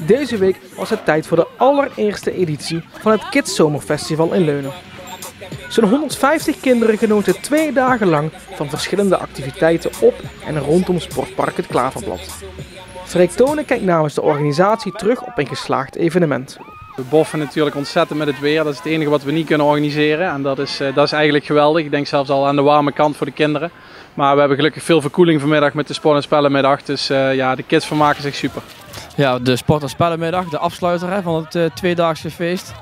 Deze week was het tijd voor de allereerste editie van het Kids Zomerfestival in Leunen. Zo'n 150 kinderen genoten 2 dagen lang van verschillende activiteiten op en rondom sportpark Het Klaverblad. Freek Tonen kijkt namens de organisatie terug op een geslaagd evenement. We boffen natuurlijk ontzettend met het weer. Dat is het enige wat we niet kunnen organiseren. En dat is eigenlijk geweldig. Ik denk zelfs al aan de warme kant voor de kinderen. Maar we hebben gelukkig veel verkoeling vanmiddag met de sport- en spellenmiddag. Dus de kids vermaken zich super. Ja, de sport- en spellenmiddag, de afsluiter van het tweedaagse feest.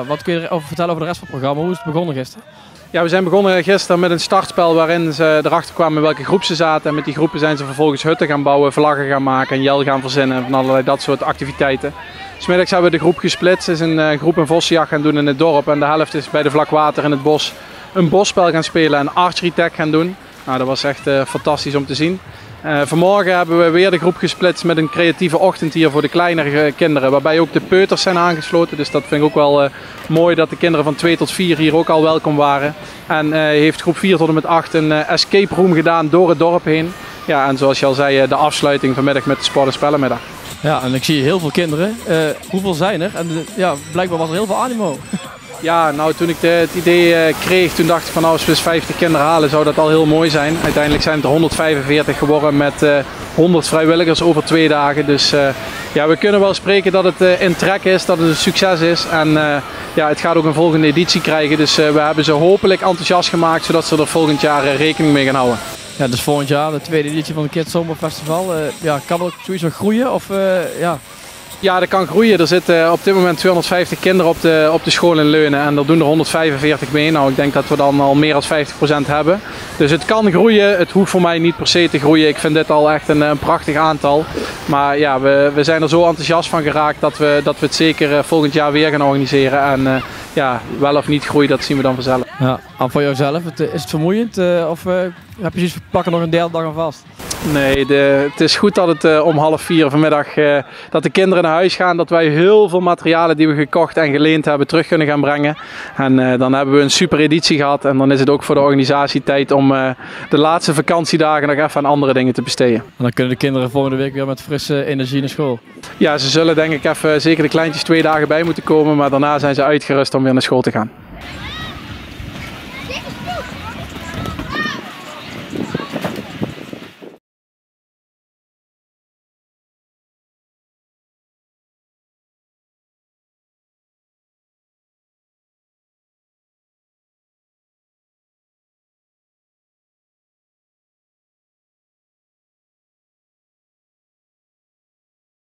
Wat kun je vertellen over de rest van het programma? Hoe is het begonnen gisteren? Ja, we zijn begonnen gisteren met een startspel waarin ze erachter kwamen in welke groep ze zaten. En met die groepen zijn ze vervolgens hutten gaan bouwen, vlaggen gaan maken en jel gaan verzinnen en van allerlei dat soort activiteiten. 'S Middags hebben we de groep gesplitst. Is een groep een vossenjacht gaan doen in het dorp. En de helft is bij de vlakwater in het bos een bosspel gaan spelen en archery tag gaan doen. Nou, dat was echt fantastisch om te zien. Vanmorgen hebben we weer de groep gesplitst met een creatieve ochtend hier voor de kleinere kinderen. Waarbij ook de peuters zijn aangesloten. Dus dat vind ik ook wel mooi dat de kinderen van 2 tot 4 hier ook al welkom waren. En heeft groep 4 tot en met 8 een escape room gedaan door het dorp heen. Ja, en zoals je al zei, de afsluiting vanmiddag met de sport- en spellenmiddag. Ja, en ik zie heel veel kinderen. Hoeveel zijn er? En blijkbaar was er heel veel animo. Ja, nou toen ik het idee kreeg, toen dacht ik van nou, als we eens 50 kinderen halen zou dat al heel mooi zijn. Uiteindelijk zijn het er 145 geworden met 100 vrijwilligers over 2 dagen. Dus we kunnen wel spreken dat het in trek is, dat het een succes is. En het gaat ook een volgende editie krijgen. Dus we hebben ze hopelijk enthousiast gemaakt, zodat ze er volgend jaar rekening mee gaan houden. Ja, dus volgend jaar de tweede editie van het Kids Zomerfestival. Kan dat zoiets nog groeien? Ja, dat kan groeien. Er zitten op dit moment 250 kinderen op de school in Leunen en er doen er 145 mee. Nou, ik denk dat we dan al meer dan 50% hebben. Dus het kan groeien. Het hoeft voor mij niet per se te groeien. Ik vind dit al echt een prachtig aantal. Maar ja, we zijn er zo enthousiast van geraakt dat we het zeker volgend jaar weer gaan organiseren. En wel of niet groeien, dat zien we dan vanzelf. Ja, en voor jouzelf, is het vermoeiend? Of heb je zoiets van pakken nog een derde dag aan vast? Nee, het is goed dat het om 3:30 vanmiddag dat de kinderen naar huis gaan. Dat wij heel veel materialen die we gekocht en geleend hebben terug kunnen gaan brengen. En dan hebben we een super editie gehad. En dan is het ook voor de organisatie tijd om de laatste vakantiedagen nog even aan andere dingen te besteden. En dan kunnen de kinderen volgende week weer met frisse energie naar school. Ja, ze zullen denk ik even zeker de kleintjes 2 dagen bij moeten komen. Maar daarna zijn ze uitgerust om weer naar school te gaan.